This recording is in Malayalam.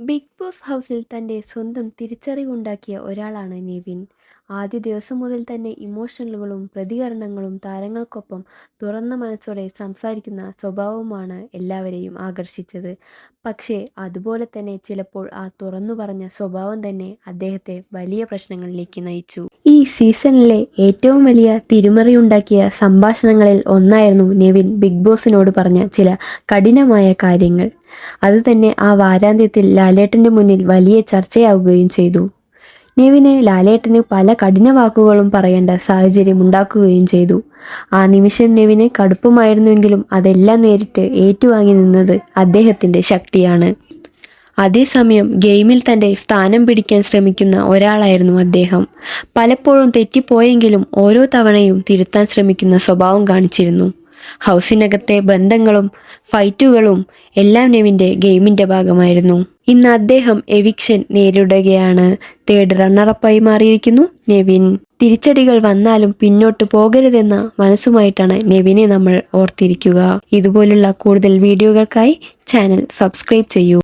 ബിഗ് ബോസ് ഹൗസിൽ തൻ്റെ സ്വന്തം തിരിച്ചറിവുണ്ടാക്കിയ ഒരാളാണ് നെവിൻ. ആദ്യ ദിവസം മുതൽ തന്നെ ഇമോഷണലുകളും പ്രതികരണങ്ങളും താരങ്ങൾക്കൊപ്പം തുറന്ന മനസ്സോടെ സംസാരിക്കുന്ന സ്വഭാവവുമാണ് എല്ലാവരെയും ആകർഷിച്ചത്. പക്ഷേ അതുപോലെ തന്നെ ചിലപ്പോൾ ആ തുറന്നു പറഞ്ഞ സ്വഭാവം തന്നെ അദ്ദേഹത്തെ വലിയ പ്രശ്നങ്ങളിലേക്ക് നയിച്ചു. ഈ സീസണിലെ ഏറ്റവും വലിയ തിരിമറിയുണ്ടാക്കിയ സംഭാഷണങ്ങളിൽ ഒന്നായിരുന്നു നെവിൻ ബിഗ് ബോസിനോട് പറഞ്ഞ ചില കഠിനമായ കാര്യങ്ങൾ. അതുതന്നെ ആ വാരാന്ത്യത്തിൽ ലാലേട്ടൻ്റെ മുന്നിൽ വലിയ ചർച്ചയാവുകയും ചെയ്തു. നെവിന് ലാലേട്ടന് പല കഠിന വാക്കുകളും പറയേണ്ട സാഹചര്യം ഉണ്ടാക്കുകയും ചെയ്തു. ആ നിമിഷം നെവിന് കടുപ്പമായിരുന്നുവെങ്കിലും അതെല്ലാം നേരിട്ട് ഏറ്റുവാങ്ങി നിന്നത് അദ്ദേഹത്തിൻ്റെ ശക്തിയാണ്. അതേസമയം ഗെയിമിൽ തൻ്റെ സ്ഥാനം പിടിക്കാൻ ശ്രമിക്കുന്ന ഒരാളായിരുന്നു അദ്ദേഹം. പലപ്പോഴും തെറ്റിപ്പോയെങ്കിലും ഓരോ തവണയും തിരുത്താൻ ശ്രമിക്കുന്ന സ്വഭാവം കാണിച്ചിരുന്നു. ഹൗസിനകത്തെ ബന്ധങ്ങളും ഫൈറ്റുകളും എല്ലാം നെവിൻ്റെ ഗെയിമിൻ്റെ ഭാഗമായിരുന്നു. ഇന്ന് അദ്ദേഹം എവിക്ഷൻ നേരിടുകയാണ്. തേർഡ് റണ്ണറപ്പായി മാറിയിരിക്കുന്നു നെവിൻ. തിരിച്ചടികൾ വന്നാലും പിന്നോട്ട് പോകരുതെന്ന മനസ്സുമായിട്ടാണ് നെവിനെ നമ്മൾ ഓർത്തിരിക്കുക. ഇതുപോലുള്ള കൂടുതൽ വീഡിയോകൾക്കായി ചാനൽ സബ്സ്ക്രൈബ് ചെയ്യൂ.